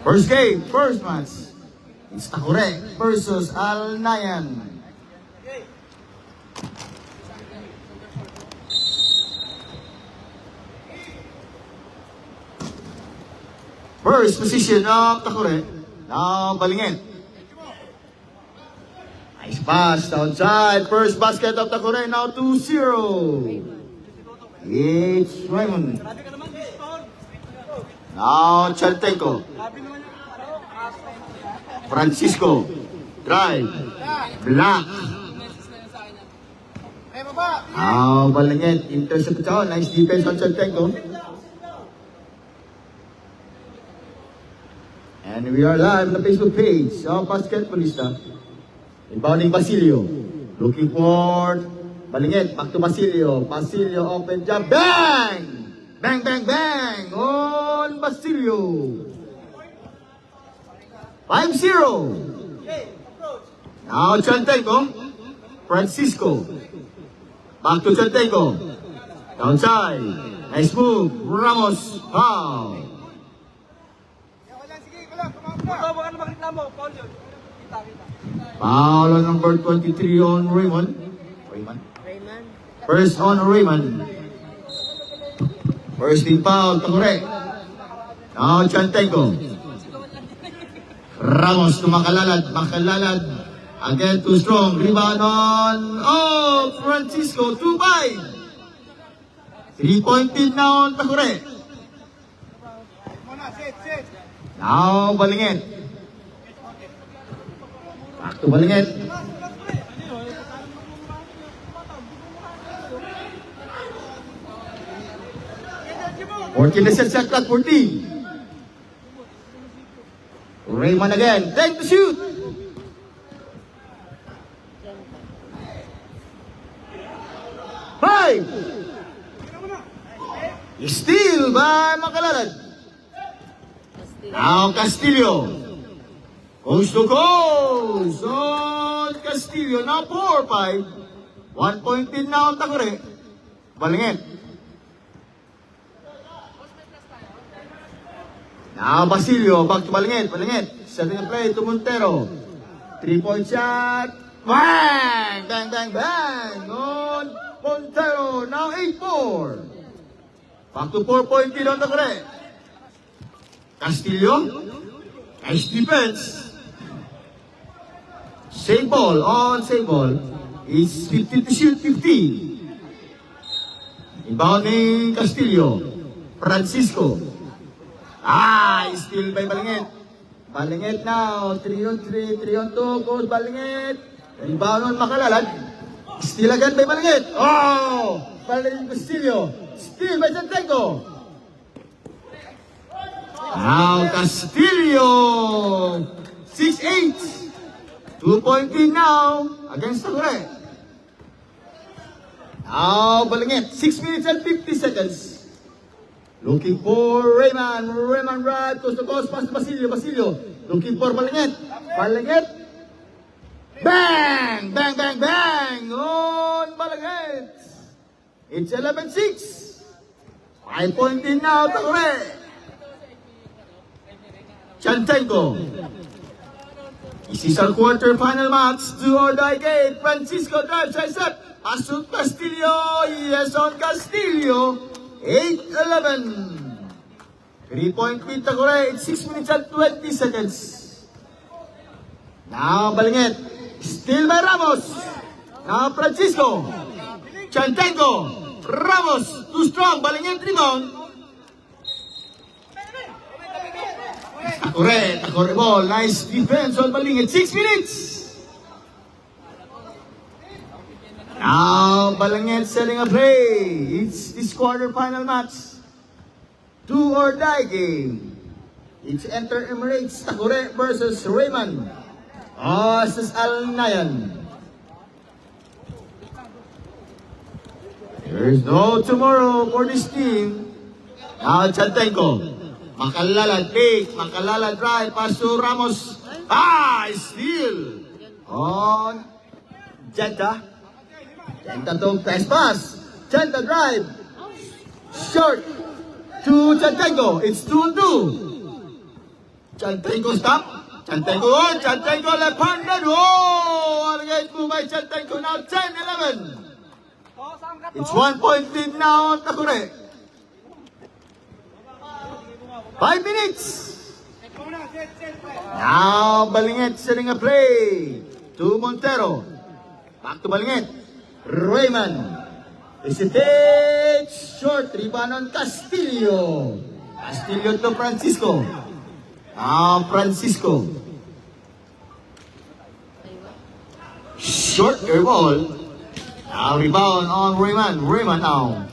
First game, first match. It's Takure versus Alnayan. First position of Takure. Now Balingit. Nice pass outside. First basket of Takure. Now 2-0. It's Raymond. Now Chaltenko. Francisco. Drive. Black. Now Balingit. Intercept out. Nice defense on Chaltenko. And we are live on the Facebook page of Basketballista. Inbounding Basilio. Looking for Balingit. Back to Basilio. Basilio open jump. Bang! Bang, bang, bang! On Basilio. 5-0. Now Chaltenko. Francisco. Back to Chaltenko. Downside. Nice move. Ramos. Foul. Foul on number 23 on Raymond. First on Raymond. First team foul, Takure. Now Chaltenko. Ramos to Makalalad. Again too strong. Rebound on Francisco. 2-5. 3-point lead now on Takure. Now Balingit. Back to Balingit. The set clock 14. Raymond again. Take the shoot. Five. Steal by Makalalad. Now Castillo. Coast to coast on Castillo. Now 4-5. 1 point in now on Takure. Balingit. Now Basilio. Back to Balingit. Setting a play to Montero. 3-point shot. Bang! Bang, bang, bang! On Montero. Now 8-4. Back to 4-point lead on Takure. Castillo. Nice defense. Same ball on same ball. It's 50 to shoot 50. Inbounding Castillo. Francisco. Still by Balingit. Balingit now. 3-on-3, 3-on-2. Goes Balingit. Inbound on Makalalad. Still again by Balingit. Balingit Castillo. Still by Chaltenko. Now Castillo. 6-8. 2-point lead now against Takure. Now Balingit. 6 minutes and 50 seconds. Looking for Raymond. Raymond right. Coast to coast. Pass to Basilio. Looking for Balingit. Bang! Bang, bang, bang! On Balingit. It's 11-6. 5-point lead now Takure. Chaltenko. This is our quarter-final match. Do or die game. Francisco drives, side step. Pass to Castillo. Yes, on Castillo. 8-11. 3-point lead Takure. It's 6 minutes and 20 seconds. Now Balingit. Still by Ramos. Now Francisco. Chaltenko. Ramos. Too strong. Balingit rebound. Takure ball. Nice defense on Balingit. 6 minutes. Now Balingit selling a play. It's this quarter-final match. Do or die game. It's Enter Emirates. Takure versus Raymond. Versus Alnayan. There is no tomorrow for this team. Now Chaltenko. Makalalad pick, Makalalad drive, pass to Ramos. Steal on Jenta. Jenta to pass. Jenta drive. Short to Chaltenko. It's 2-2. Chantenko stop. Chantenko on. Chantenko left-handed. Oh! Alagay po by Chantenko. Now 10-11. It's 1 point lead now on Takure. 5 minutes. Now Balingit setting a play to Montero. Back to Balingit. Raymond. Hesitates. Short. Rebound on Castillo. Castillo to Francisco. Now Francisco. Short air ball. Now rebound on Raymond. Raymond now.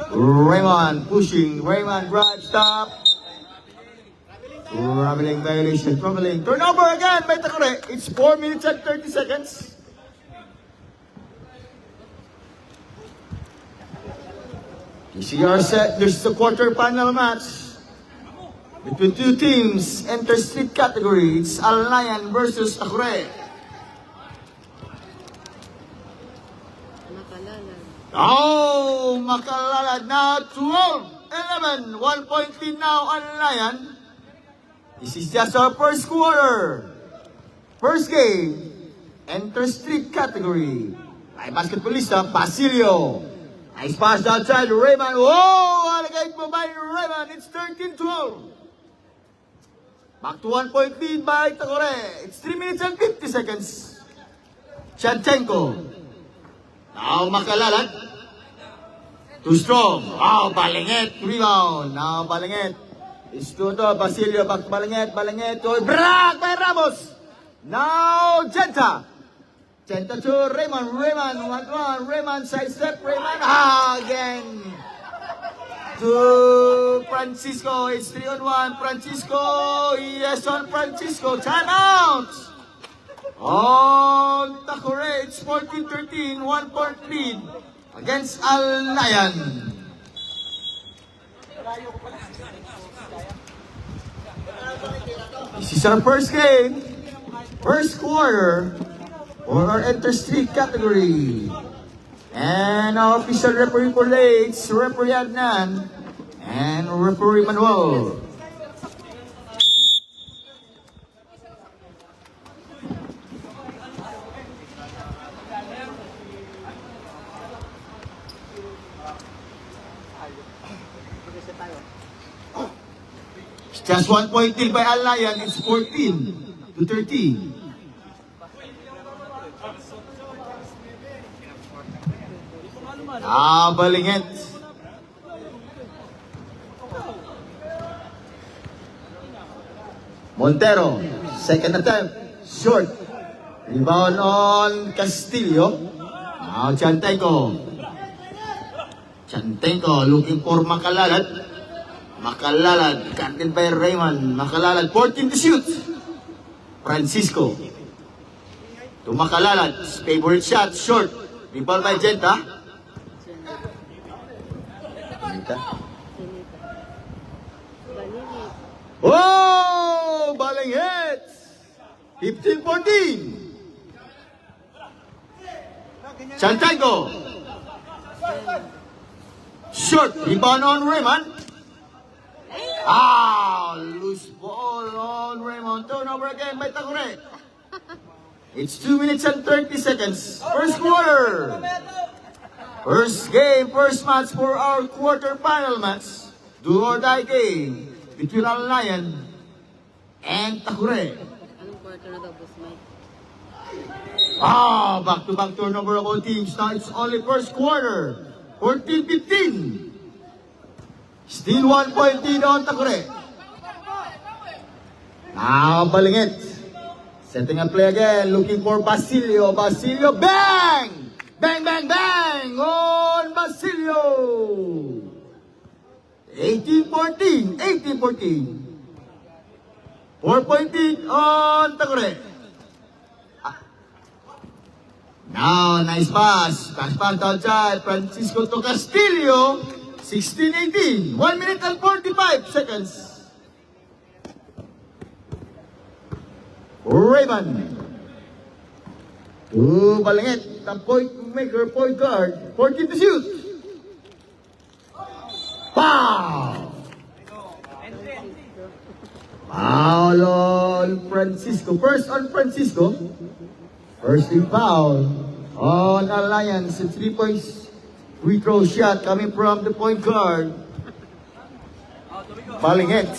Raymond pushing. Raymond drive stop. Traveling violation. Traveling. Turnover again by Takure. It's 4 minutes and 30 seconds. PCR set. There's the quarter-final match between two teams. Enter street category. It's Alnayan versus Takure. Oh, Makalalad now 12-11. 1 point lead now on Lion. This is just our first quarter. First game. Enter street category. By basketballista, Basilio. Nice pass outside, Raymond. Whoa! Alagay po by Raymond. It's 13-12. Back to 1 point lead by Takure. It's 3 minutes and 50 seconds. Chanchenko. Now Makalalad. Too strong. Oh, Balingit. Rebound. Now Balingit. It's to Basilio. Back to Balingit. Balingit. To Brag by Ramos. Now Genta. Genta to Raymond. Raymond. 1-1. Raymond side step. Raymond. Again. To Francisco. It's 3-on-1. Francisco. Yes on Francisco. Time out. On Takure, it's 14-13, 1 point lead against Alnayan. This is our first game, first quarter for our inter-street category. And our official referee for Lakes, referee Adnan, and referee Manuel. Just 1 point lead by Alnayan. It's 14-13. Balingit. Montero. Second attempt. Short. Rebound on Castillo. Now Chantenko. Chantenko looking for Makalalad. Makalalad, guarded by Raymond. Makalalad, 14 to shoot. Francisco. To Makalalad, favorite shot, short. Rebound by Genta. Genta. Oh! Baling hits! 15-14. Chantenko. Short, rebound on Raymond. Loose ball on Raymond. Turnover again by Takure. It's 2 minutes and 30 seconds. First quarter. First game, first match for our quarter-final match. Do or die game between Alnayan and Takure. Anong quarter na daw, boss Mike? Back-to-back turnover of all teams. Now it's only first quarter. 14-15. Still 1 point lead on Takure. Now Balingit. Setting a play again. Looking for Basilio. Basilio. Bang! Bang, bang, bang! On Basilio. 18-14. 18-14. 4 point lead on Takure. Now, nice pass. Pass outside. Francisco to Castillo. 16-18. 1 minute and 45 seconds. Raymond. To Balingit. The point maker, point guard. 14 to shoot. Foul! Foul on Francisco. First on Francisco. First team foul on Alliance. A 3 points free throw shot coming from the point guard. Balingit.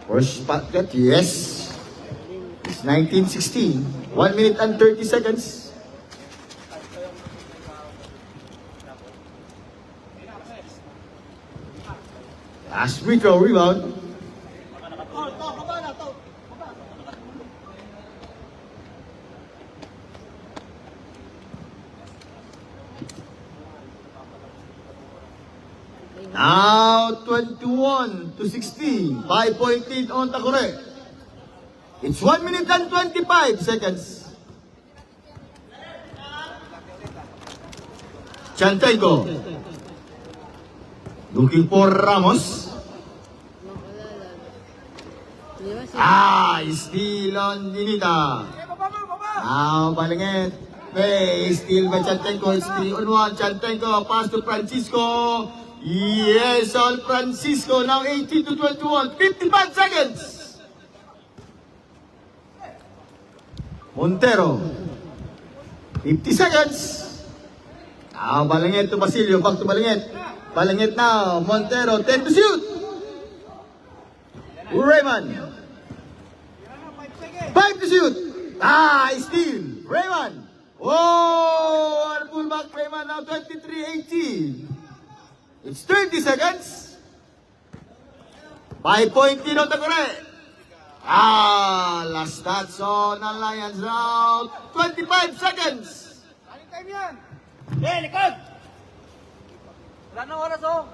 First basket, yes. It's 19-16. 1 minute and 30 seconds. Last free throw rebound. Now 21-16. 5-point lead on Takure. It's 1 minute and 25 seconds. Chantenko. Looking for Ramos. Steal on Dinita. Now Balingit. Hey, steal by Chantenko. It's 3-on-1. Chantenko. Pass to Francisco. Yes, on Francisco. Now 18-21. 55 seconds. Montero. 50 seconds. Now Balingit to Basilio. Back to Balingit. Balingit now. Montero. 10 to shoot. Raymond. 5 to shoot. Steal. Raymond. Oh, and pull back Raymond now 23-18. It's 30 seconds. 5-point lead on Takure. Last touch on Alliance now. 25 seconds. Aling time yan. Likod. Wala nang oras, oh.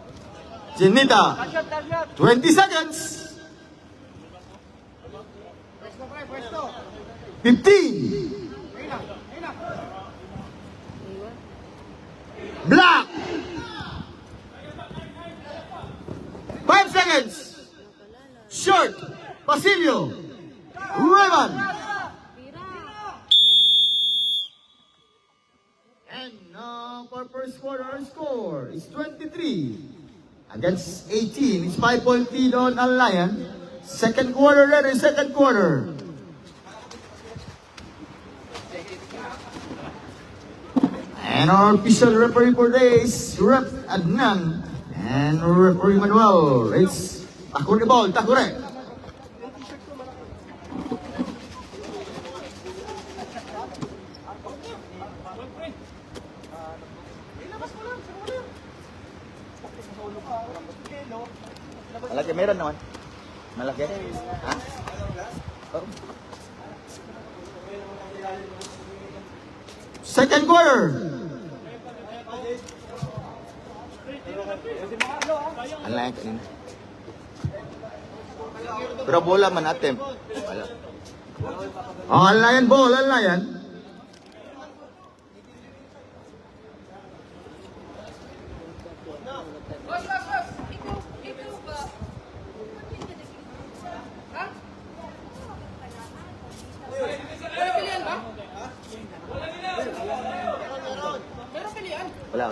Chinita. Shot. 20 seconds. Pwesto, pre, pwesto. 15. Ayun na. Black. 5 seconds. Short. Basilio. Raymond. And now for first quarter score is 23 against 18. It's 5-point lead on Alliance. Second quarter ready, second quarter. And our official referee for today is Rep Adnan and referee Manuel. It's Takure ball, Takure. Malaki, meron naman. Malaki. Ha? Oh. Second quarter. Ala yan kanina. Pero bola man natin. Wala. Alliance ball, Alliance. Wala.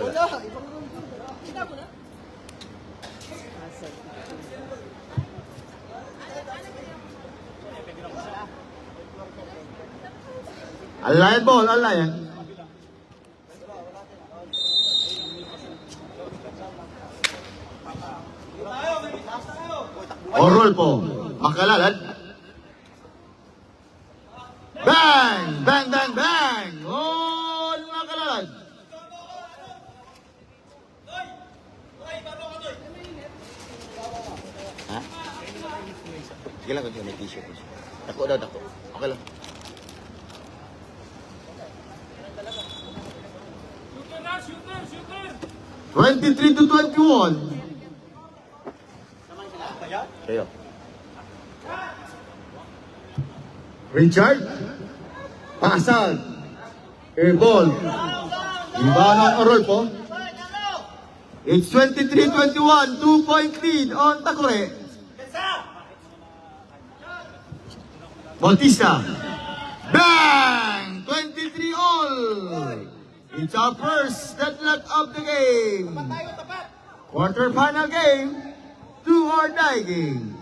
Alliance ball, Alliance. Orol po. Makalalad. Bang! Bang, bang, bang! Oh, makalalad. Ha? Sige lang kung may t-shirt. Dako daw, dako. Okay lang. Shooter! 23-21. Kayo. Richard. Pasal. Airball. Rebound on Orol po. It's 23-21. 2-point lead on Takure. Bautista. Bang! 23 all. It's our first deadlock of the game. Tayo, tapat. Quarterfinal game, do or die game.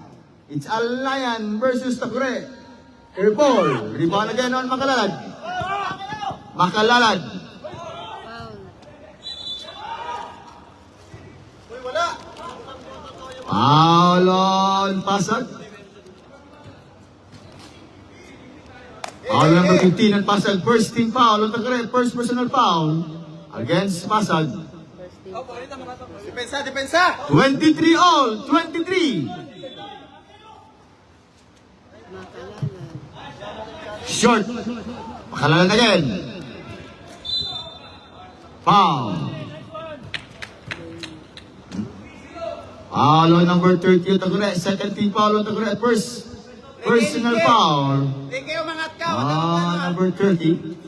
It's Alayan versus Takure. Air ball, rebound again on Makalalad. Makalalad. Foul. Uy, wala. Foul on Pasag. Foul number 15 on Pasag. First team foul on Takure. First personal foul against Pasag. First team. Depensa, depensa. 23 all, 23. Makalala. Short. Makalalad again. Foul. Foul on number 30 on Takure. Second team foul on Takure. First personal foul. Hindi kayo mangat ka. Number 30.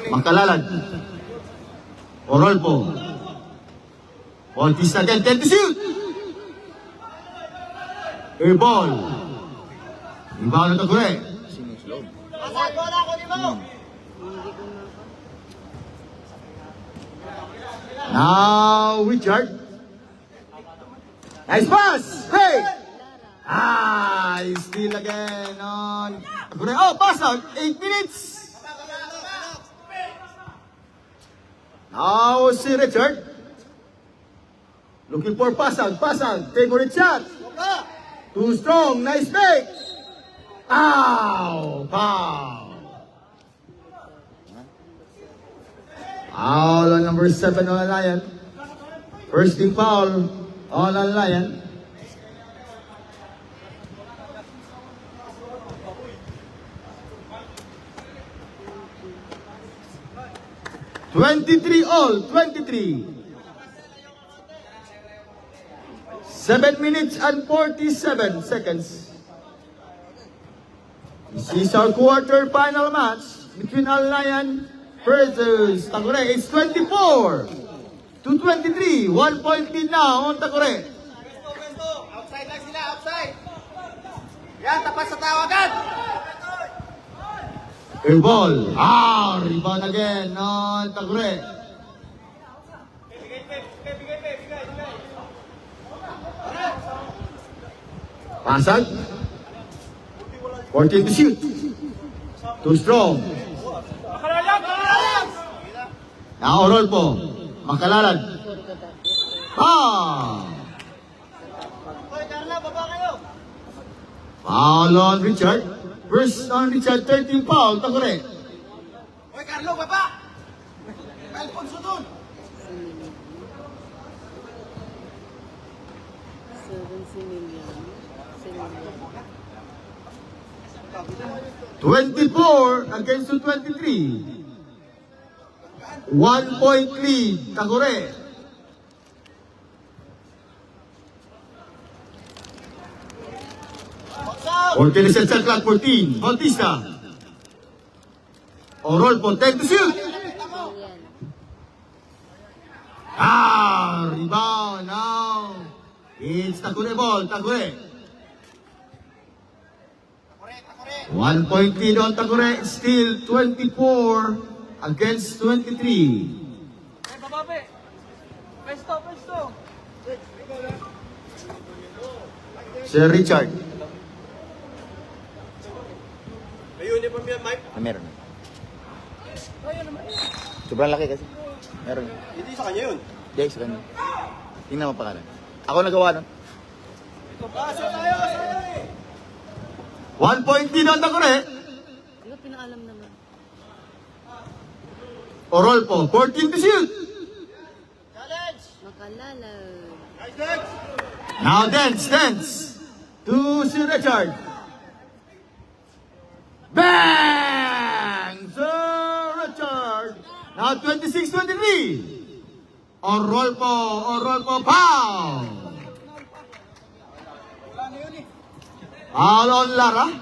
Makalalad. Orolpo. Bautista again. 10 to shoot. Air ball. Rebound na Takure. Sino yung slow? Masad mo na ako ni mo. Hindi ko na. Now Richard. Nice pass. Hey. Steal again on Takure. Oh, pass out. 8 minutes. Now si Richard. Looking for Pasag. Pasag. Favorite shot. Too strong. Nice fake. Ow. Foul. Foul on number 7 on Lion. First team foul on Lion. All, 23. 7 minutes and 47 seconds. This is our quarter-final match between Lion versus Takure. It's 24 to 23. 1 point lead now on Takure. Outside lang sila, outside. Yan, tapat sa tawagan. Air ball. Rebound again on Takure. Pasag. 14 to shoot. Too strong. Now Orolpo. Makalalad. Hoy, Carla, baba kayo. Foul on Richard. First on Richard, 13 foul. Takure. Hoy, Carlo, baba. Alfonso dun. 7 million. 24 against 23. 1 point lead. Takure. Or Telecel sa clock 14. Bautista. Orolpo, 10 to shoot. Rebound now. It's Takure ball. Takure. 1 point lead on Takure. Still 24 against 23. Hey, bababe. Pesto, pesto. Sir Richard. May uniform yan, Mike. Meron. Sobrang laki kasi. Meron. Hindi sa kanya yun. Jay, sa kanya. Tingnan mo pangalan. Ako nagawa nun. Paso tayo, sayo eh. 1 point lead on Takure. Di ba pinaalam naman? Orolpo, 14 to shoot. Challenge. Makalala. Nice dance. Now dance. To Sir Richard. Bang! Sir Richard. Now 26-23. Orolpo, foul. Foul on Lara.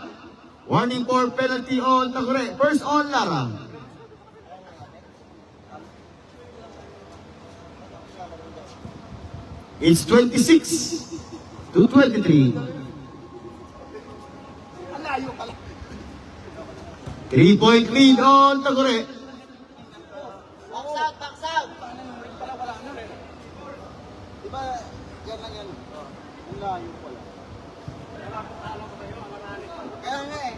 Warning for penalty on Takure. First on Lara. It's 26-23. 3-point lead on Tagore. Box out, box out. Diba, yan lang yan. Ang layo pala. Kaya nga eh.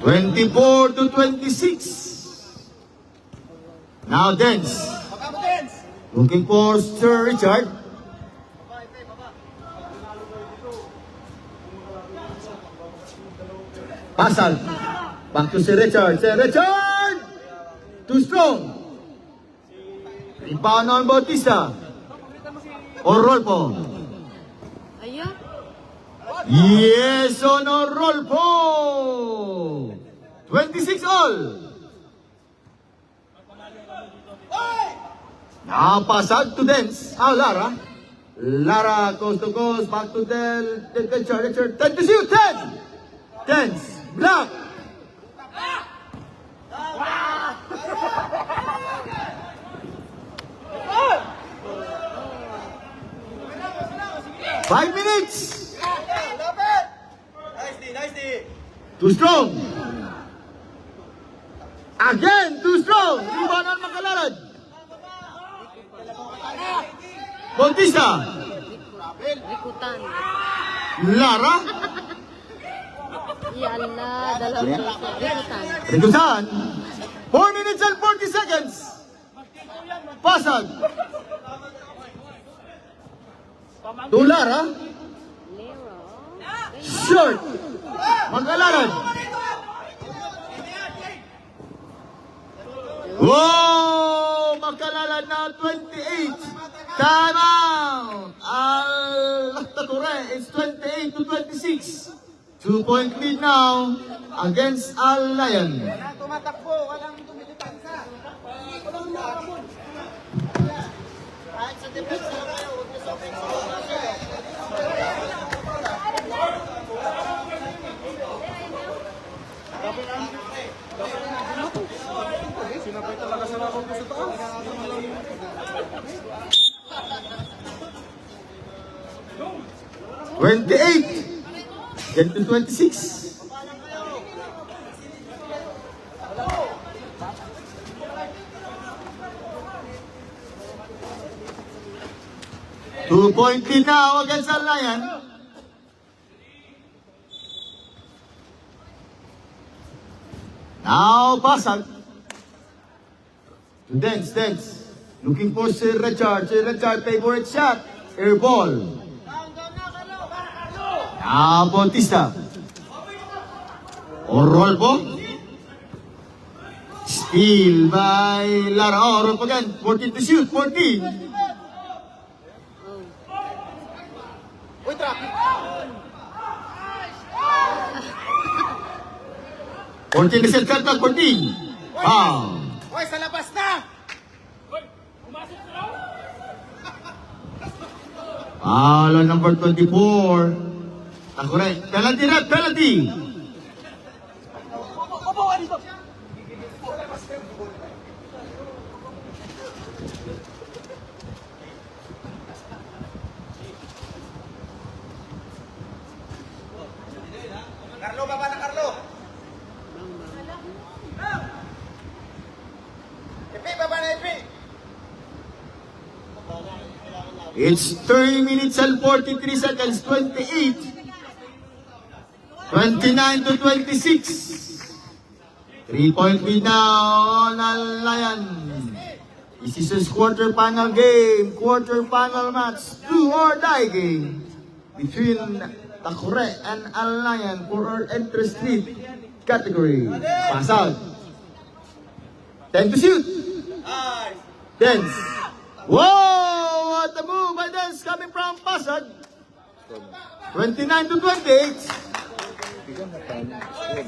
24-26. Now Dance. Baka mo, Dance. Looking for Sir Richard. Pasal. Back to Sir Richard. Sir Richard! Too strong. Rebound on Bautista. Or Rolfo. Ayun. Yes, on Rolfo. 26 all. Now pasag to Dance. Lara. Lara coast to coast. Back to Richard. 10 to shoot. 10. Dance. Block. Five minutes. Nice D, nice D. Too strong. Again, too strong. Rebound on Makalarad. Bautista. Likutan. Lara. Yala, dalawang likutan. Rikusan. 4 minutes and 40 seconds. Pasag. To Lara. Lero. Short. Makalarad. Whoa! Makalarad now 28. Time out. Tagore, it's 28 to 26. 2-point lead now against Al Lion. Walang tumatakbo, walang tumilitansa. Walang nakabon. Kahit sa defense lang kayo, huwag niyo sa offense. Sinapay talaga sa lakong ko sa taas. 28. Get to 26. Two-point lead now against Al Lion. Now, pasag. To Dance. Looking for Sir Richard. Sir Richard, favorite shot. Air ball. Now, Bautista. Or Rolfo. Steal by Lara. Oh, Rolfo again. 14 to shoot. 14. Uy, traffic. 14 to shoot. 14. Wow. Uy, sa labas na! Foul on number 24. Tagore. Penalty na. Penalty. Opo, dito. Carlo, baba na Carlo. Epi, baba na Epi. It's 30 minutes and 43 seconds. 28. 29 to 26. 3-point lead now on Al Lion. This is his quarter-final game. Quarter-final match. Do or die game. Between Tagore and Al Lion for our interest lead category. Pass out. 10 to shoot. Dance. Whoa! What a move by Dance coming from Pasag. 29 to 28. Bigyan na tayo ng score.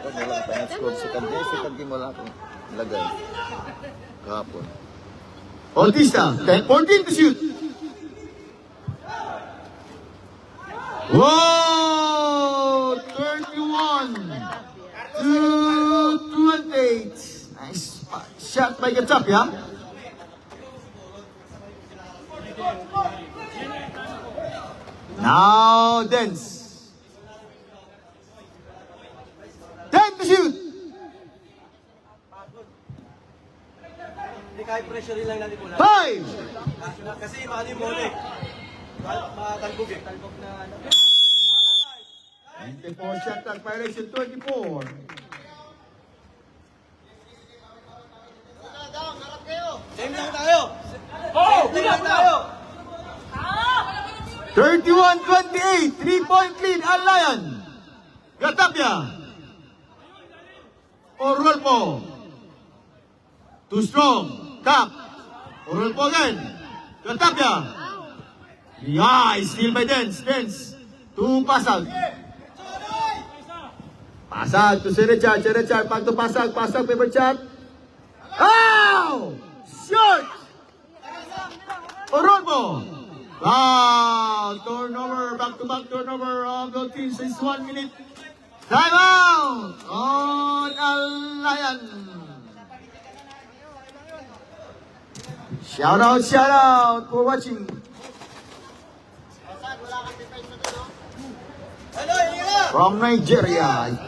Wala pa ng score. Second game wala akong lagay. Kahapon. Bautista, 14 to shoot. Whoa! 31 to 28. Nice shot by Gatchapia. Now Dance. kahit pressure lang natin muna. 5! Kasi ano yung muna eh. Matalbog eh. Talbog na ano. 24 shot clock violation, 24. Same lang tayo. Same lang tayo. 31-28, 3-point lead, Alayan. Gatapia. Orolpo. Too strong. Tap. Orolpo again. Gatapia. Yeah, steal by Dance. Dance. To Pasag. Pasag to si Richard. Si Richard, back to Pasag. Pasag, paper shot. Oh! Short! Orolpo. Wow! Turnover, back-to-back turnover of the team since 1 minute. Time out on Alayan. Shout out for watching. From Nigeria.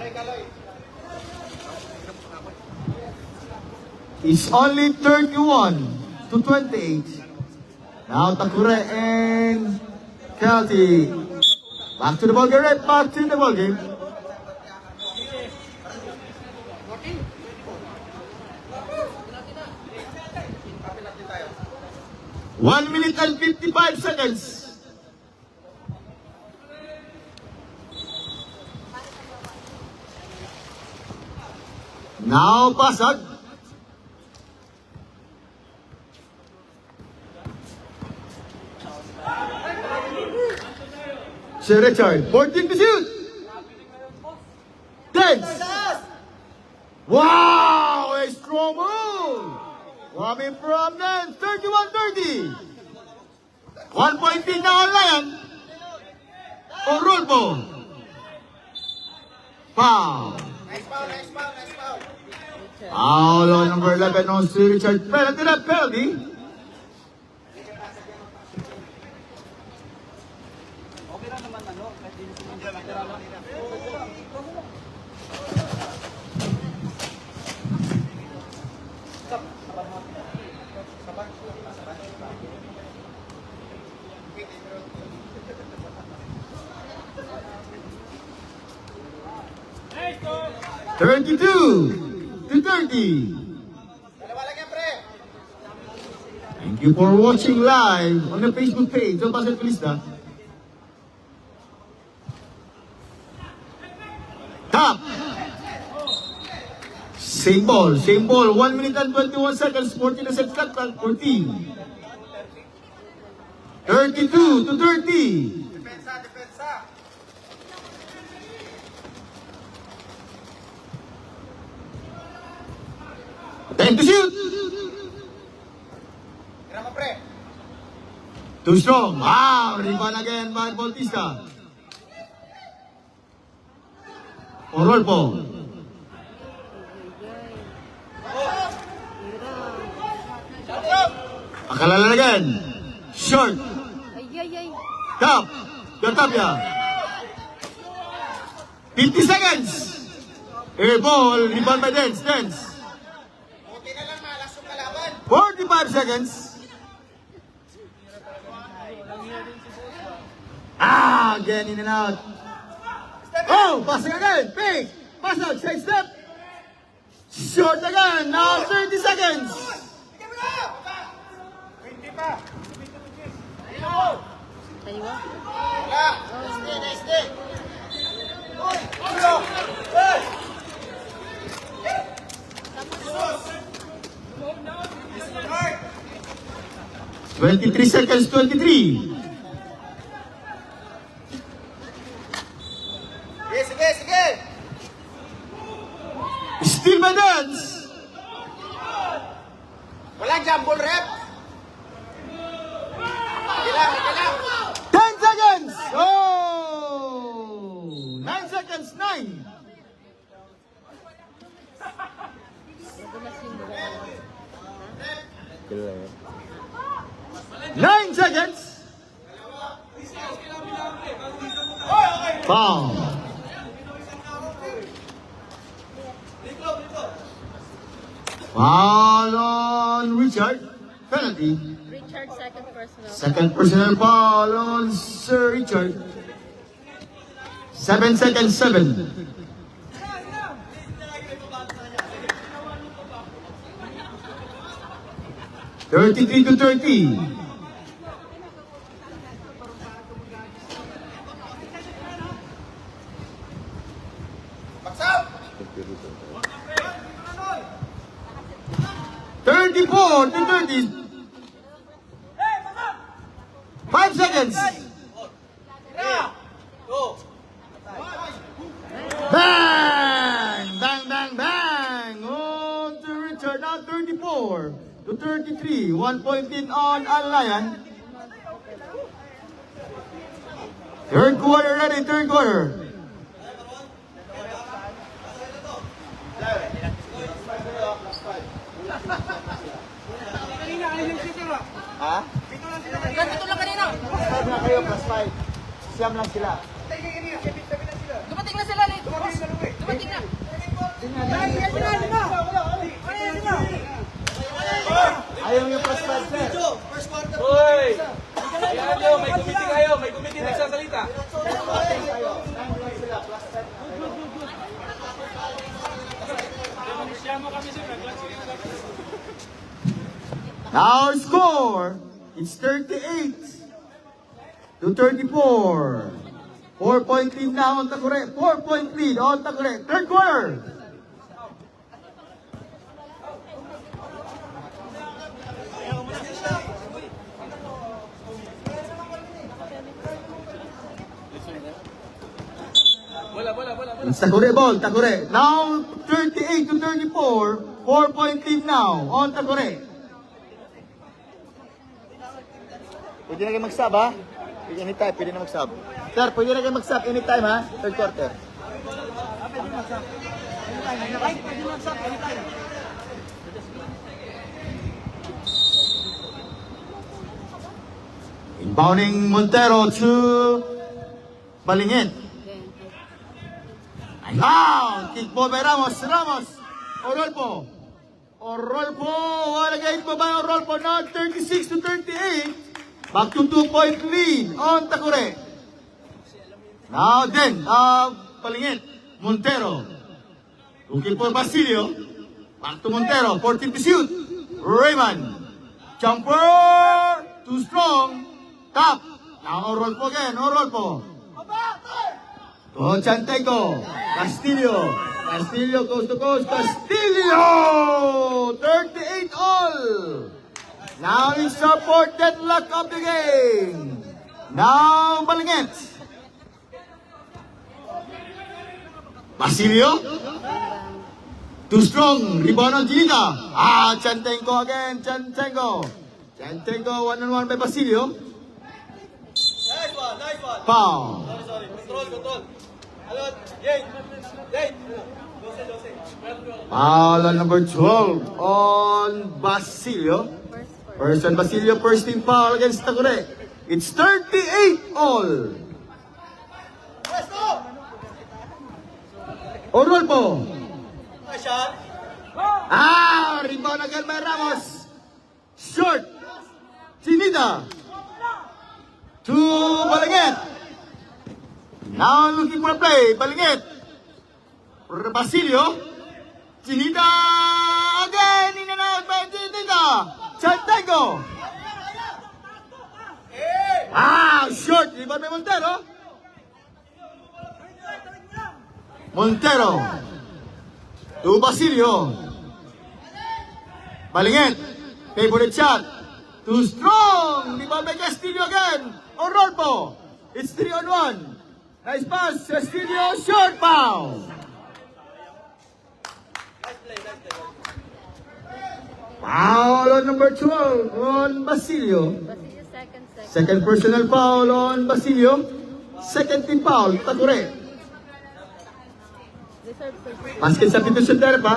It's only 31-28. Now Takure and Kelty. Back to the ball game, right back to the ball game. One minute and 55 seconds. Now Pasag. Sir Richard, 14 to shoot. Dance. Wow, a strong move. Coming from them, 31-30. 1 point lead now, Lion. Orolpo. Foul. Foul on number 11 on Sir Richard. Penalty, not penalty. Okay lang naman ano. Kahit hindi sumindira lang. Hey, 32-30. Thank you for watching live on the Facebook page of Basketballista. Top. Same ball. 1 minute and 21 seconds. 14 seconds. 14. 32-30. Time to shoot! Too strong. Wow! Rebound again by Bautista. Orolpo. Akalala again. Short. ay. Top. Gatapia. 50 seconds. Air ball. Rebound by Dance. 45 seconds. Again in and out. Oh, passing again. Big. Pass out. Side step. Short again. Now 30 seconds. Taliwa. 23 seconds, 23. Sige. Still by Dance. Walang jumble rep. Kailang. 10 seconds. Oh, 9 seconds, 9. Madulas yung dalawa. 9 seconds. Foul. Foul on Richard. Penalty. Richard, second personal. Second personal foul on Sir Richard. 7 seconds, 7. $33 to 30. $34 to 30. 5 seconds. Bang! Bang, bang, bang! On to Richard, now 34 to 33. 1 point in on Alayan. Third quarter ready, third quarter. Ha? Ganito lang kanina. Plus 5 na kayo, plus 5. Siyam lang sila. Dumating na sila dito. Dumating na. Ayaw yung plus 5, sir. Hoy! Ayan nyo, may committee kayo, may committee nagsasalita. Now score, it's 38 to 34. 4-point lead now on Takure. 4-point lead on Takure. Third quarter. It's Takure ball, Takure. Now 38 to 34. 4-point lead now on Takure. Pwede na kayo mag-sub, ha? Anytime, pwede na mag-sub. Sir, pwede na kayo mag-sub anytime, ha? Third quarter. Inbounding Montero to Balingit. Ayun! Kick ball by Ramos. Ramos! Orolpo. Orolpo! Wala guys pa ba yung Orolpo? Now 36 to 38. Back to 2-point lead on Takure. Now then, Balingit. Montero. Looking for Basilio. Back to Montero. 14 to shoot. Raymond. Jumper. Too strong. Top. Now Orolpo again. Orolpo. To Chanteco. Castillo. Castillo coast to coast. Castillo! 38 all. Now it's our fourth deadlock of the game. Now Balingit. Basilio. Too strong. Rebound on Ginita. Chantenco again. Chantenco. Chantenco 1-on-1 by Basilio. Nice one, nice one. Foul. Sorry, control. Alot, Jane. Jane. Foul on number 12 on Basilio. First on Basilio, first team foul against Takure. It's 38 all. Let's go. Orolpo. Nice shot. Rebound again by Ramos. Short. Chinita. To Balingit. Now looking for a play. Balingit. Basilio. Chinita again. In and out by Chinita. Chantenco. Short. Rebound by Montero. Montero. To Basilio. Balingit. Favorite shot. Too strong. Rebound by Castillo again. Orolpo. It's 3-on-1. Nice pass. Castillo. Short foul. Foul on number 12 on Basilio. Basilio, second. Second personal foul on Basilio. Second team foul. Takure. Reserve first. Basket substitution there pa.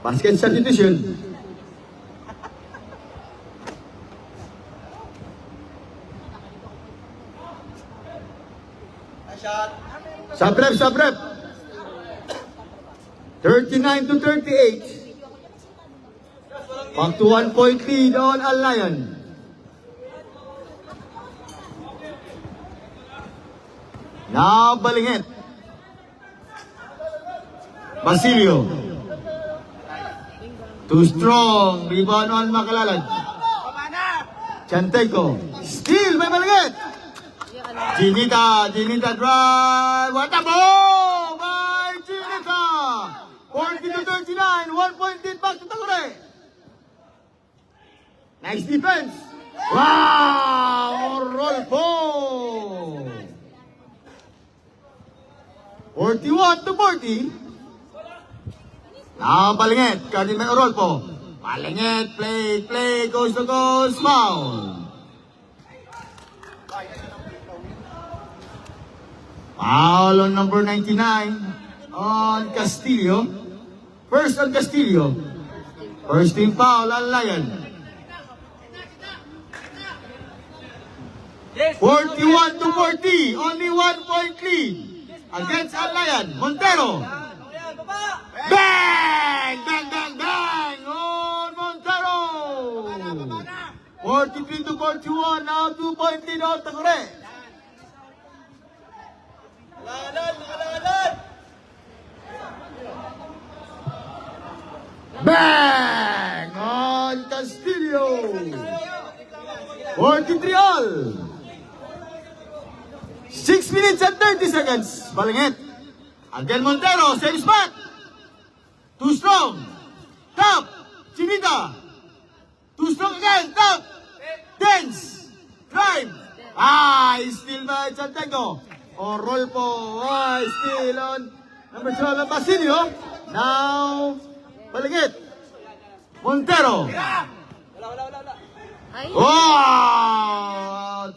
Basket substitution. Nice shot. Sabrep, sabrep. 39 to 38. Back to 1 point lead on Alliance. Now Balingit. Basilio. Too strong. Rebound on Makalalad. Chanteco. Steal by Balingit. Ginita drive. What a ball by Ginita. 40 to 39. 1 point lead back to Tagore. Nice defense. Wow! Rolfo! 41 to 40. Now Balingit. Cardin may Rolfo. Balingit. Play. Goes to goes. Foul. Foul on number 99 on Castillo. First on Castillo. First team foul on Lion. 41 to 40. Only 1 point lead against Lion. Montero. Bang! On Montero. 43 to 41. Now 2 point lead on Tagore. Bang! On Castillo. 43 all. 6 minutes and 30 seconds. Balingit. Again Montero. Same spot. Too strong. Top. Chinita. Too strong again. Top. Dance. Drive. Still by Chanteco. Or Rolfo. Still on number 12 Basilio. Now Balingit. Montero. Ay,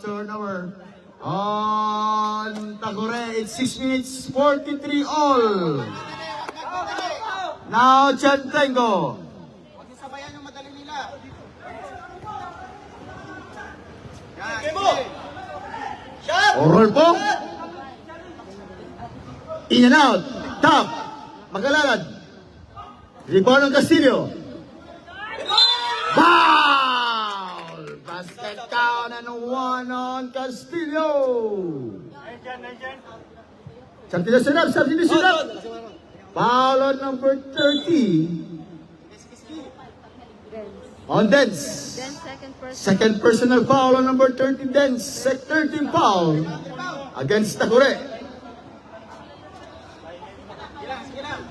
Turnover on Tagore. It's 6 minutes 43 all. Now Chanteco. Sabayan yung madali nila. Rolfo. In and out. Top. Magalalad. Rebound ng Castillo. Foul! Basket count and 1 on Castillo. Substitution up. Foul on number 30. On Dance. then second person. Second personal foul on number 30 Dance. 13 foul against Tagore. Sige lang.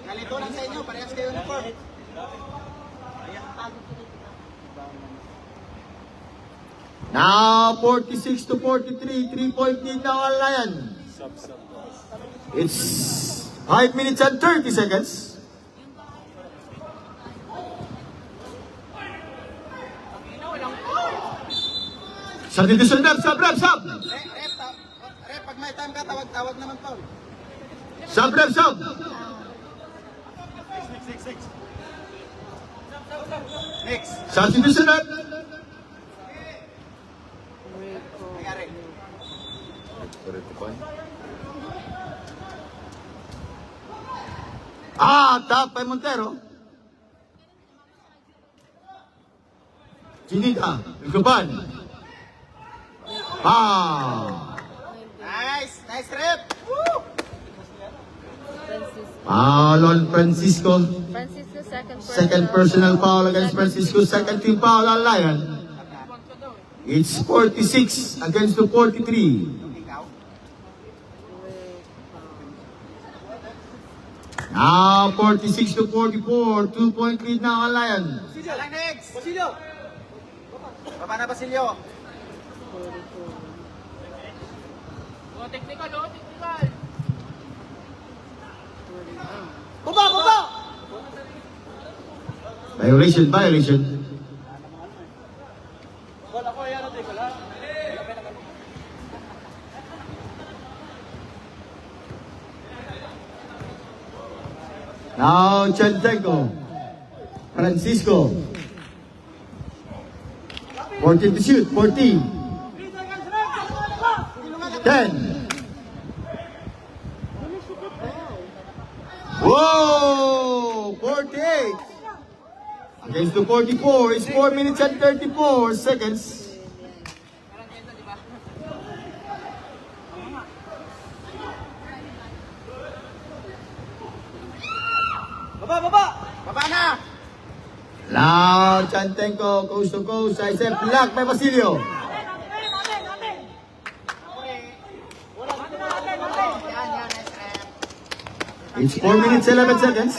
Kalito lang sa inyo, parehas kayo uniform. Now 46 to 43. 3-point lead now on Lion. It's 5 minutes and 30 seconds. Substitution rep, sub. Rep, pag may time ka, tawag naman to. Sub. Next. Substitution rep. Nangyari. 45. Top by Montero. Chinita, Ikuban. Nice rep. Woo! Francisco. Foul on Francisco. Francisco, Second personal foul against Francisco. Second team foul on Lion. It's 46 against the 43. Now 46 to 44. 2-point lead now on Lion. Next. Basilio. Baba na Basilio. Technical. Baba. Violation. Wala ko yan, wala. Now Chanteco. Francisco. 14 to shoot. 14. 10. against to 44. It's 4 minutes and 34 seconds. Baba na! Now, Chantenko, coast to coast. I said block by Basilio. It's 4 minutes 11 seconds.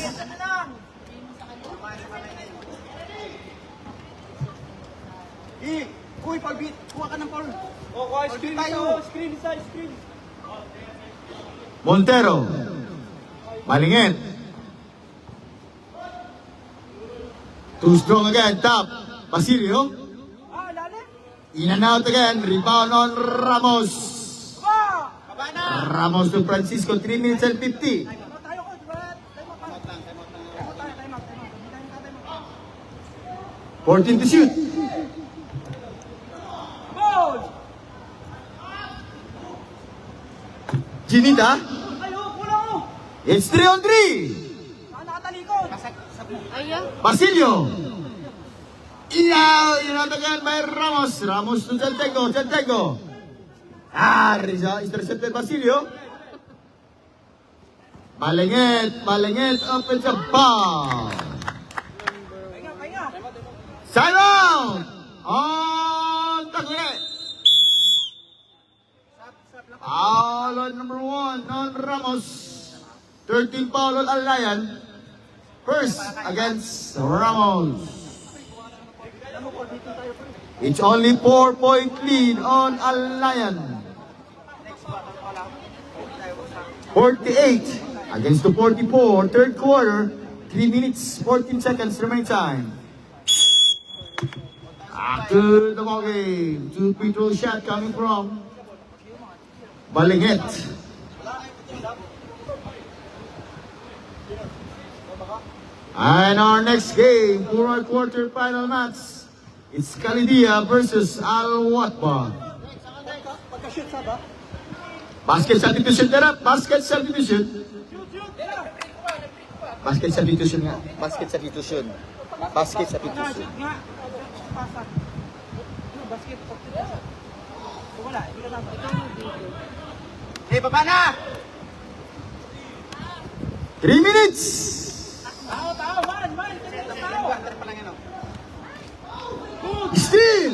Uy, Paul, kuha ka ng Paul. Screen tayo. Screen isa, screen. Montero. Malingit. Too strong again. Top. Basilio. Lalim. In and out again. Rebound on Ramos. Baba na! Ramos to Francisco. 3 minutes and 50. Tayo ko, diba? Time out. 14 to shoot. Goal! Ginita. Ayo, kulang mo! It's 3 on 3. Nakatalikod! Ayun. Basilio. Iyaw. In and out again by Ramos. Ramos to Chantenko. Chantenko. Intercepted Basilio. Malingit. Malingit. Offensive ball. Pahinga! Simon! On Takure. Foul on number 1 on Ramos. 13 foul on Alayan. First against Ramos. It's only 4-point lead on Alayan. 48 against the 44. Third quarter. 3 minutes 14 seconds remaining time. After the ball game, 2 free throw shot coming from Balingit. And our next game for our quarterfinal match, it's Kalidia versus Al Watba. Pagka-shoot sa ba? Basket substitution na. Basket substitution. Basket substitution nga. Basket substitution. Basket substitution. Nga! Pasak. Ano, basket? Kung wala, hindi ka dapat. Baba na! 3 minutes. Tao! Man! Tao! Still.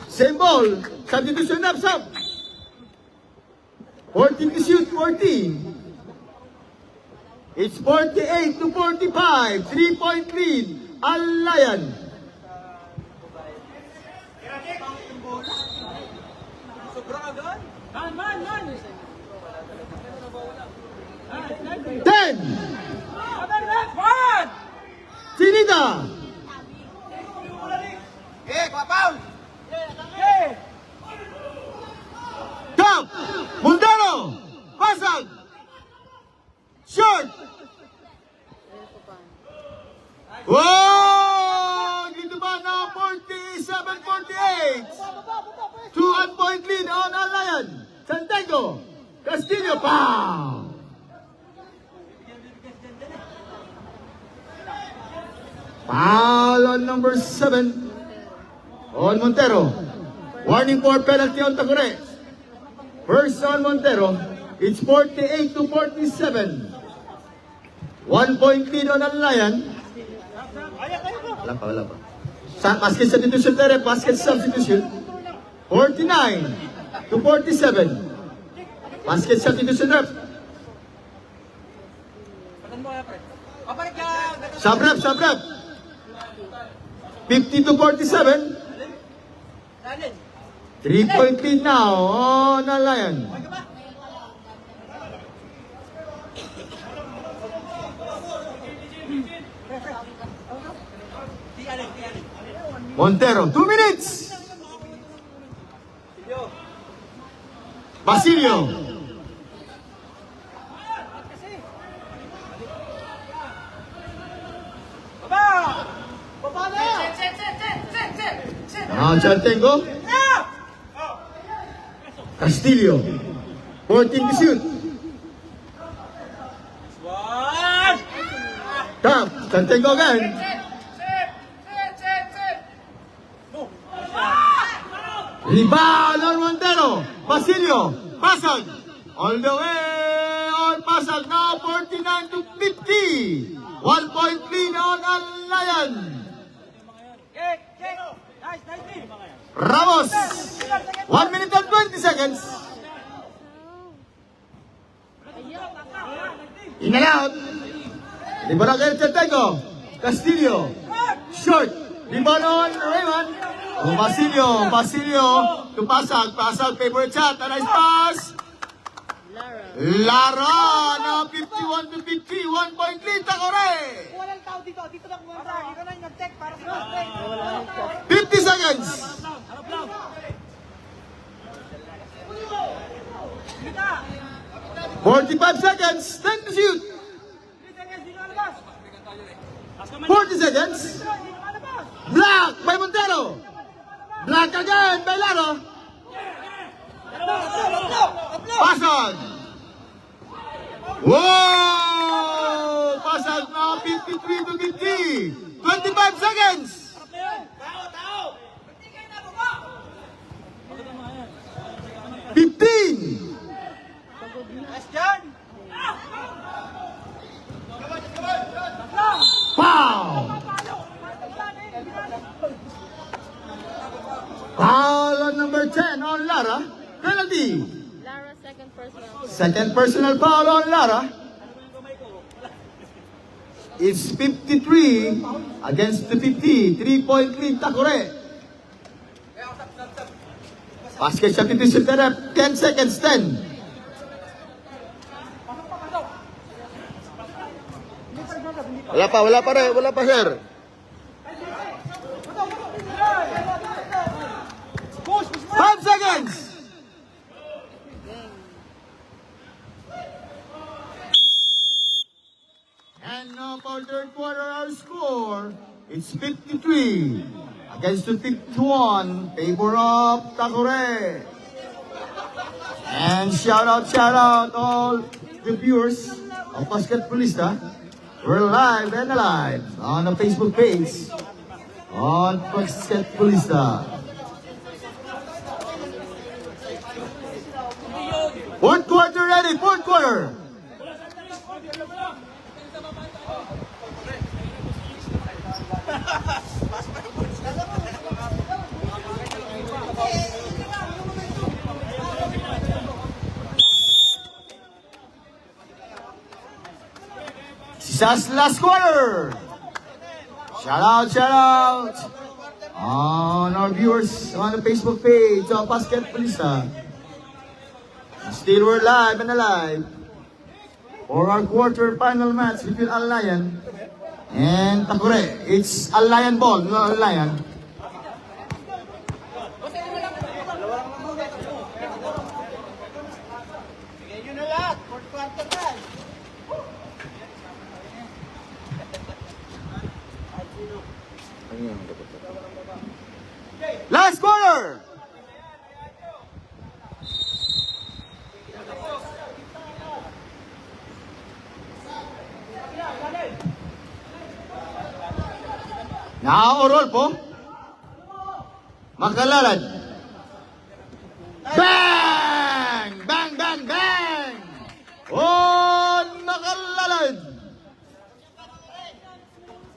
Same ball. Substitution up, sub. 14 to shoot, 14. It's 48 to 45. 3-point lead. Alayan. Sobrang agad? Man! 10. Man! Sinita. Kuha Paul! Top. Montero. Pasag. Short. Wow! Dito ba na 47-48? 2-point lead on Alayan. Santiago. Castillo. Pow! Foul on number 7 on Montero. Warning for penalty on Takure. First on Montero. It's 48 to 47. 1-point lead on Alayan. Wala pa. Basket substitution there. Basket substitution. 49 to 47. Basket substitution rep. Sub-rep. 50 to 47. 3-point lead now on Alayan. Montero, 2 minutes. Basilio. Now Chantenko. Castillo. 14 to shoot. Top. Chantenko again. Rebound on Montero. Basilio. Pasag. All the way on Pasag. Now 49 to 50. 1 point lead on Alayan. Kick! Nice, nice. Ramos. 1 minute and 20 seconds. In and out. Rebound again Chetego. Castillo. Short. Rebound on Raymond. Oh, Basilio to Pasag. Pasag, favorite shot. A nice pass. Lara na 51 to 50. 1 point lead. Takore. Walang tao dito. Dito na kumanta. Dito na yung nag-check para sa 50 seconds. 45 seconds. 10 to shoot. 40 seconds. Black by Montero. Black again by Laro. Pasag. Whoa! Pasag now 53 to 50. 25 seconds. 15. Foul. Foul on number 10 on Lara. Penalty. Lara, second personal. Second personal foul on Lara. It's 53 against the 50. 3-point lead, Takore. Basket substitution ka na. 10 seconds, 10. Wala pa, sir. Push! 5 seconds. And now for third quarter, our score, it's 53 against the 51, favor of Takore. And shout out all the viewers of Basketballista. We're live and alive on the Facebook page on Basketballista. Fourth quarter ready, fourth quarter. Just last quarter. Shout out on our viewers on the Facebook page of Basketballista. Still we're live and alive for our quarter final match between Alayan and Takore. It's Alayan ball, not Alayan. Last quarter. Now, Orolpo. Makalalad. Bang! Bang, bang, bang! Oh, nakalalad.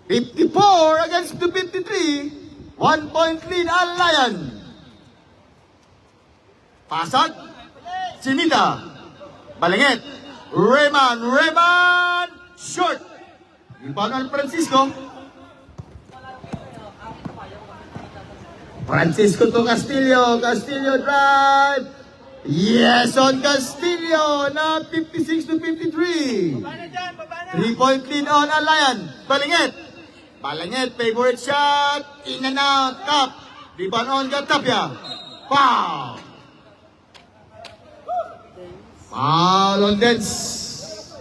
54 against the 53. 1 point lead, Alayan. Pasag. Chinita. Balingit. Rayman. Short. Rebound on Francisco. Francisco to Castillo. Castillo drive. Yes, on Castillo. Now 56 to 53. 3-point lead on Alayan. Balingit, favorite shot. In and out. Top. Rebound on Gatapia. Foul. Foul on Dens.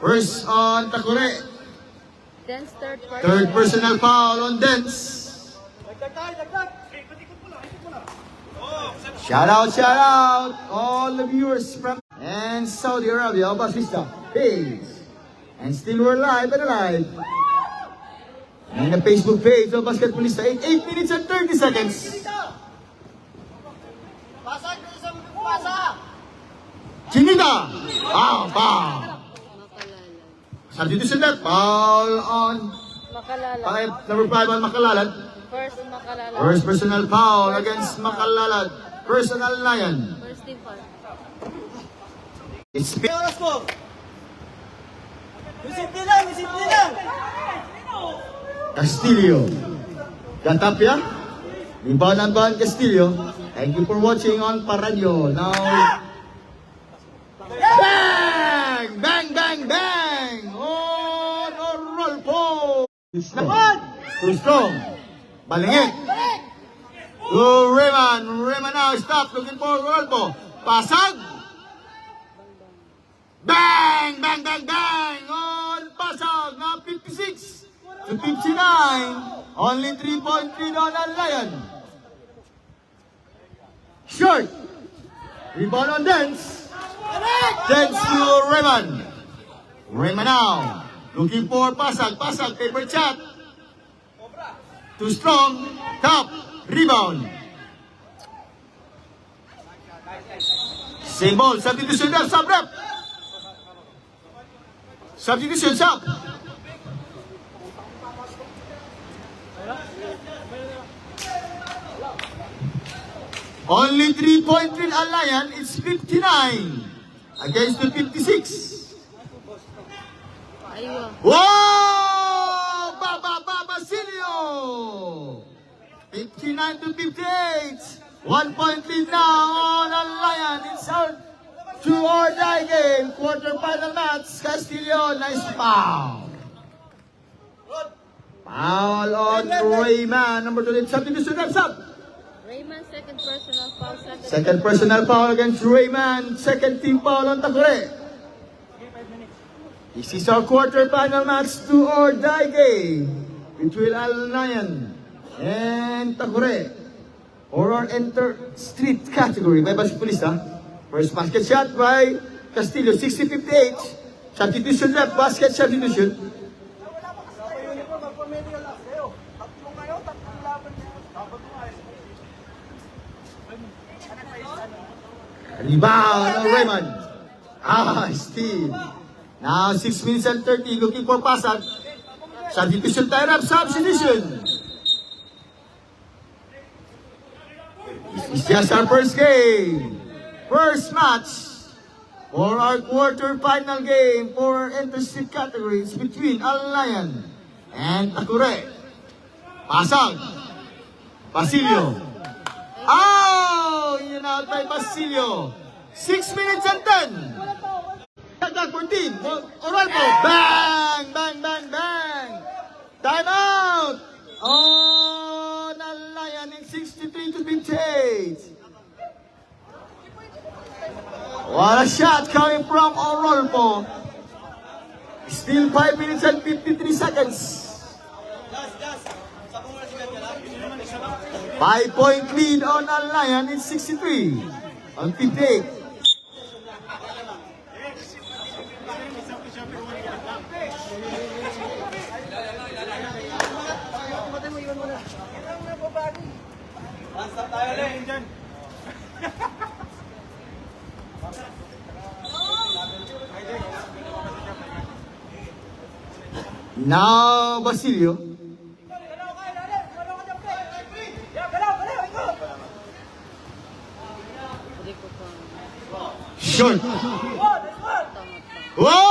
First on Takore. Dance third personal. Third personal foul on Dens. Shout out all the viewers from and Saudi Arabia, Basketballista page. And still we're live and alive. And the Facebook page of Basketballista in 8 minutes and 30 seconds. Chinita. Foul. Makalalan. Substitution left. Foul on Makalalan. number 5 on Makalalad. First Makalalan. First personal foul against Makalalad. Personal Lion. First team foul. It's May oras mo. Misipli lang, misipli lang. Castillo. Gantapia. Rebound ang Van Castillo. Thank you for watching on Paradio. Now, bang! Bang, bang, bang! On Rolfo. Too strong. Balingit. To Rayman. Rayman now. Stop. Looking for Rolfo. Pasag. Bang! Bang, bang, bang! On Pasag. Now 56 to 59. Only 3.3 down ang Lion. Short. Rebound on Dance. Dance to Rayman. Rayman now. Looking for Pasag. Pasag. Paper chat. Too strong. Top. Rebound. Same ball. Substitution there. Sub rep. Substitution sub. Only 3.3 Alliance. It's 59 against the 56. Aywa. Whoa! Basilio! 59 to 58. 1 point lead now on Alliance. It's our two or die game. Quarterfinal match. Castillo, nice foul. Foul on Rayman. Number 2, substitution left sub. Rayman second personal foul. Second personal foul against Rayman. Second team foul on Takure. This is our quarterfinal match, do or die game between Al-Nayan and Takure. For our enter street category by basketballista. First basket shot by Castillo, 60-58. Substitution left, basket substitution. Rebound of Raymond. Steve. Now 6 minutes and 30, looking for Pasag. Substitution tie up, substitution. This is just our first game. First match for our quarter-final game for interstate categories between Al-Lion and Takure. Pasag. Basilio. Yun out by Basilio. 6 minutes and 10. Tagdag 14. Oralpo. Bang! Bang! Bang! Bang! Time out! On Al-Lion in 63 to 58. What a shot coming from Oralpo. Still 5 minutes and 53 seconds. 5-point lead on Al-Lion in 63 on 58. Stop tayo rin dyan. Now Basilio. Hindi ko pa. Short. Whoa!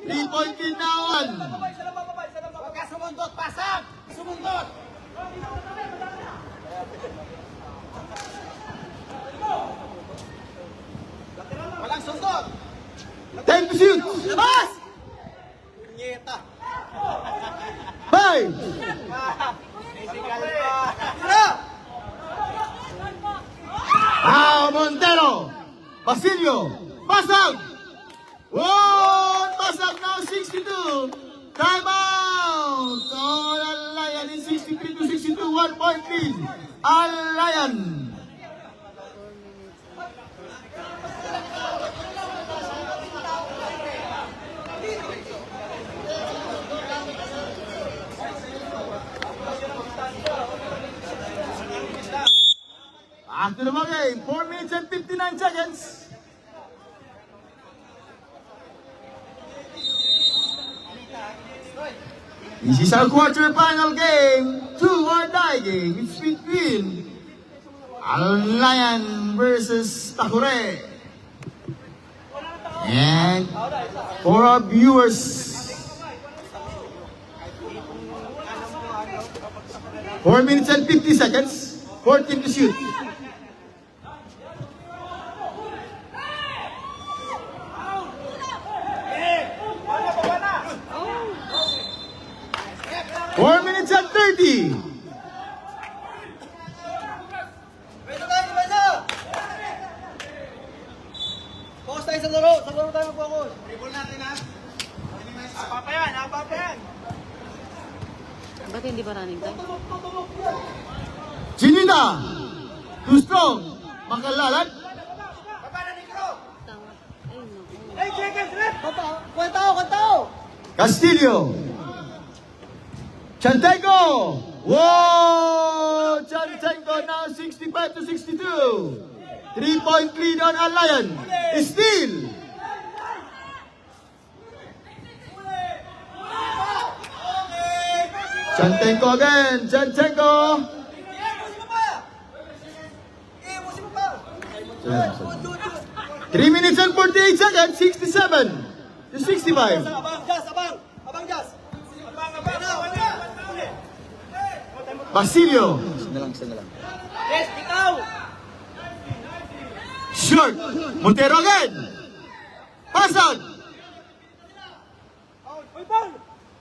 3-point lead now on. Huwag ka sumundot, pasag! Sumundot! Walang sundot! 10 to shoot. Labas! Nyeta! 5. Physical pa! Montero. Basilio. Pasag. Pasag now 62. Time out. Al-Lion in 63 to 62. 1-point lead. Al-Lion. Back to the ball game. 4 minutes and 59 seconds. This is our quarterfinal game. Do or die game. It's between Al-Lion versus Takure. And for our viewers, 4 minutes and 50 seconds. 14 to shoot. Oh, 4 minutes and 30. Focus tayo sa laro. Sa laro tayo mag-focus. Dribble natin ha. Apa yan? Apa yan? ba't hindi ba running time? Chinita. Too strong. Makalalat. Tama. Ay, naku. Hey, seconds left! Kwentao! Castillo. Chantenko. Whoa! Chantenko now 65 to 62. 3-point lead on Al-Lion. Steal. Chantenko again. Chantenko. 3 minutes and 48 seconds. 67 to 65. Abang, Jazz! Abang, Jazz! Basilio. Isa na lang. Yes, ikaw! Short. Montero again. Pasag. Ball!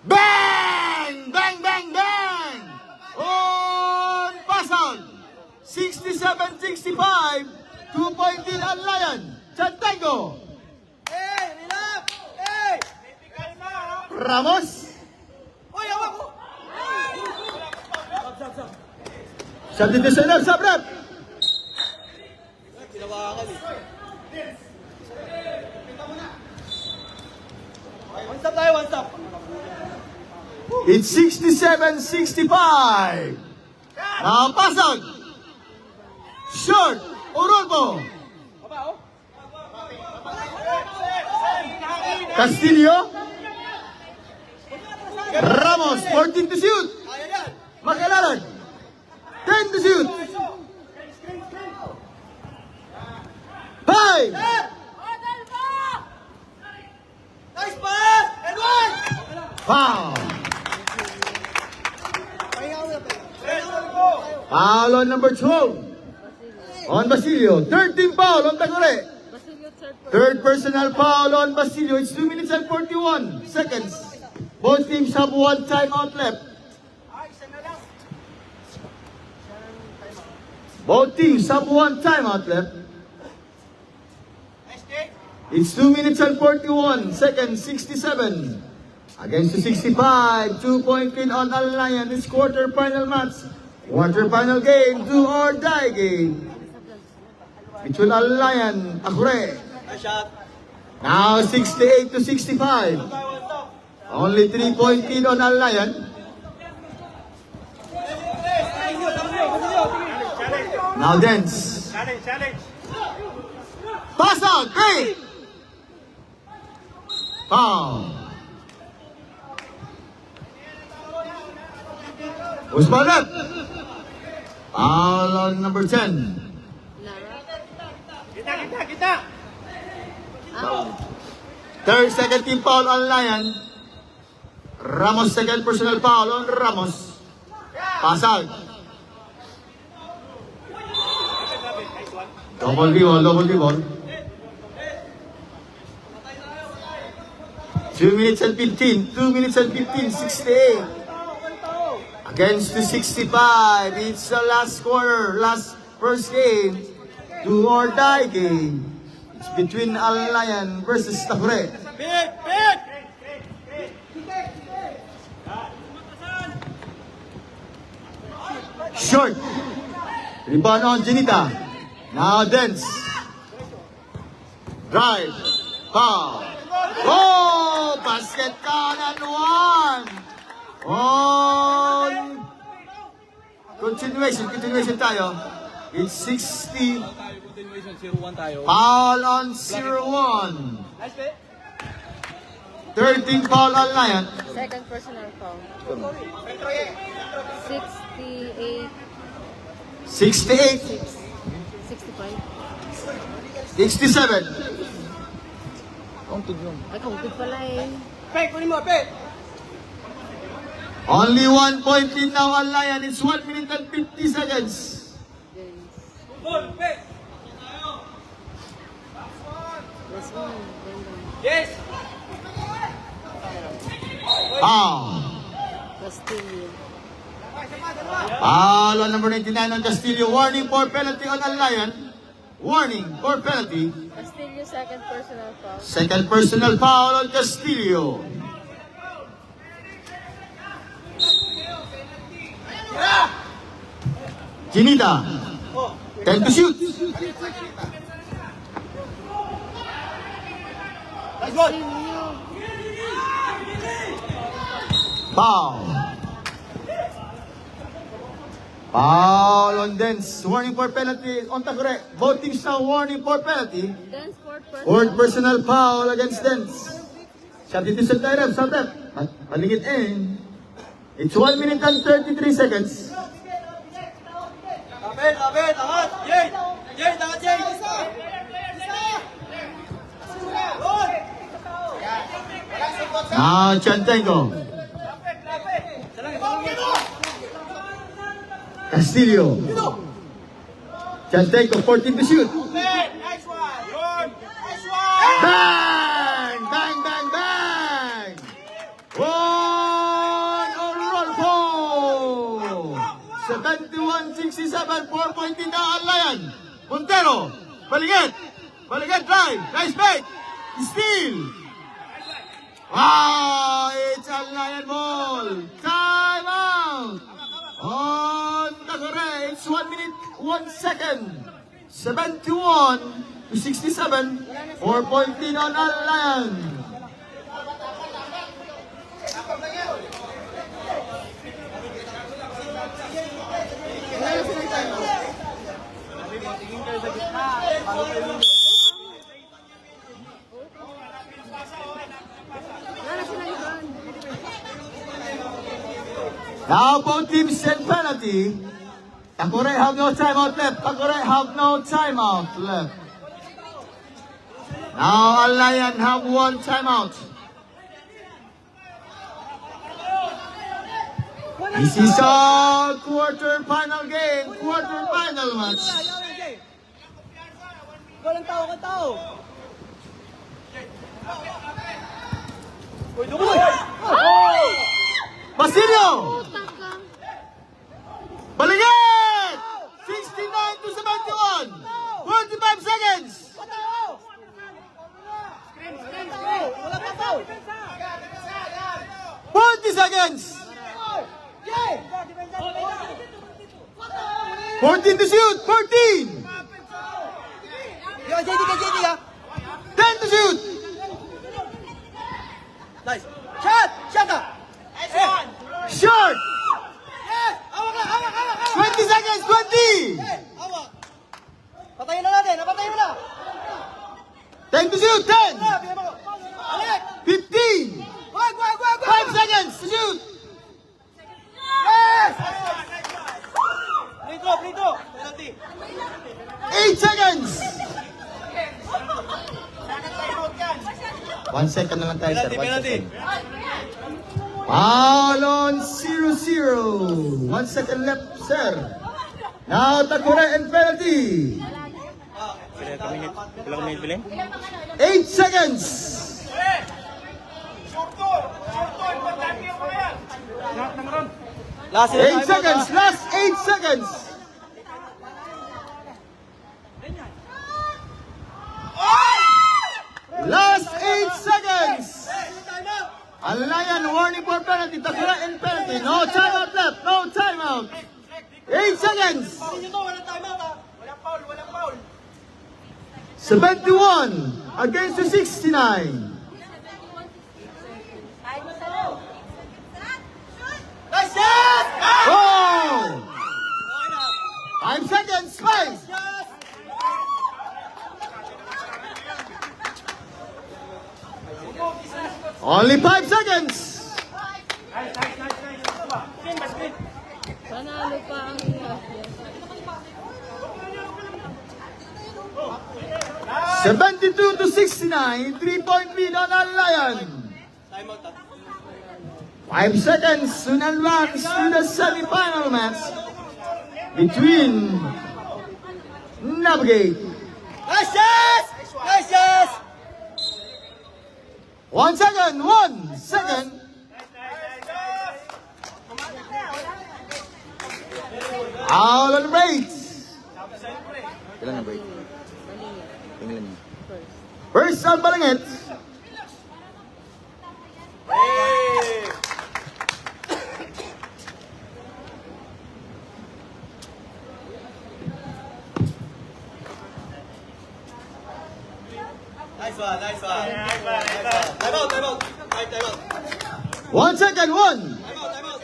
Bang! Bang, bang, bang! On pasag. 67-65. 2-point lead ang Lion. Chantenko. Hey, relax! Hey! Ramos. Uy, hawak ko! Substitution of Sabrap. Tinawakan eh. One stop tayo, one stop. It's 67-65. Now pasag. Short. Orolpo. Castillo. Ramos. 14 to shoot. Kaya yan! Makalalag. 10 to shoot. 5. Nice pass! And one! Foul. Pahinga mo na, pahinga. Foul on number 12. On Basilio. 13 foul on Takure. Basilio, Third third person. personal foul on Basilio. It's 2 minutes and 41 seconds. Both teams have one timeout left. Both teams have one timeout left. It's 2 minutes and 41 seconds. 67 against the 65. 2-point lead on Al-Lion. This quarterfinal match. Quarterfinal game. Do or die game. Between Al-Lion, Takure. Nice shot. Now 68 to 65. Only 3-point lead on Al-Lion. Now dance. Challenge. Pass out. Great. Foul. Usmanat. Foul on number 10. Lara. Kita! Third second team foul on Lion. Ramos second personal foul on Ramos. Pass out. Double ball. 2 minutes and 15. 2 minutes and 15. 68. Against the 65. It's the last quarter. First game. Do or die game. It's between Al-Lion versus Takure. Big! Short. Rebound on Janita. Now dance. Drive. Foul. Oh! Basket count and one. On. Continuation tayo. It's 60. Tayo, continuation, 0-1 tayo. Foul on 0-1. Nice play. 13 foul on Lion. Second personal foul. 68, 68. 65. 67. Counted yun. Ay, kaupit pala eh. Pek, kunin mo, Pek. Only 1 point lead now on Lion. It's 1 minute and 50 seconds. Ball, Pek. Last one. Ganda. Yes. Foul. Castillo. Foul on number 99 on Castillo. Warning for penalty on Lion. Warning for penalty. Castillo, second personal foul. Second personal foul on Castillo. Ginita. 10 to shoot. Nice ball. Castillo. Foul. Foul on Dens. Warning for penalty on Takure. Both teams now warning for penalty. Then fourth personal. Fourth personal foul against Dens. Substitution time, stop that. Malingit in. It's 1 minute and 33 seconds. Abel, angat. Jade. Jade, angat, Jade. Good. Now, Chantenko. Castillo. Chantenko, 14 to shoot. Nice one. Good. Nice one. Bang! Bang, bang, bang! One overall goal! 71-67, 4-point in the Lion. Montero, Baliget. Baliget drive. Nice fake. Steal. Wow! It's a Lion ball. Time out. On Takure, it's 1 minute, 1 second. 71-67, 4-point lead on Lion. Wala na silang timeout. Tingin kayo sa gitna. Bago kayo yung... Wala na silang run. Now both teams send penalty. Takure have no timeout left. Takure have no timeout left. Now Lion have 1 timeout. This is a quarter-final game, quarter-final match. Walang tao, walang tao. Uy, dumoy! Basilio! Taka. Baligan! 69-71. 45 seconds. Walang tao! 40 seconds. 14 to shoot. 14. Yo, JD ka, JD ka! 10 to shoot. Nice! Shot! Shot ka! Nice one! Short. Yes! Awak lang! Awak! Awak! Awak! 20 seconds. 20. Yes! Awak! Patayin na natin! Napatayin mo na! 10 to shoot. 10. Wala! Bigyan mo ko! Alik! 15. Wag! Wag! Wag! 5 seconds to shoot. Yes! Free throw! Free throw! Penalty! 8 seconds. 1 second na lang tayo, sir. Penalty! 1 Penalty! second. Foul on 0-0. 1 second left, sir. Now, Takure and penalty. Ilang minute bilhin? 8 seconds. Last 8 seconds. Last 8 seconds. Last 8 seconds. Lion warning for penalty. Takura and penalty. No timeout left. No timeout. 8 seconds. Walang timeout ha! Walang foul! Walang foul! 71 against the 69. Nice shot! Oh! Okay na. 5 seconds. 5. Only 5 seconds. Panalo pa ang Russia. 72-69, 3-point lead on Al Lion. 5 seconds to advance to the semi-final match between Navigate. Nice yes! Nice yes! 1 second, 1 second. Out on the breaks. Kailan na break? Tingnan niyo. First ang Balangit. Nice one, nice one. Time out, time out. Time out. 1 second, 1. Time out, time out.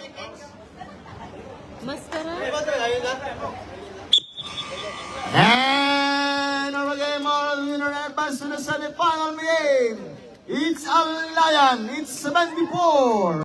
Maskara. Time out, ayun na. And our game all winner advance to the semi-final game. It's Al Lion. It's 74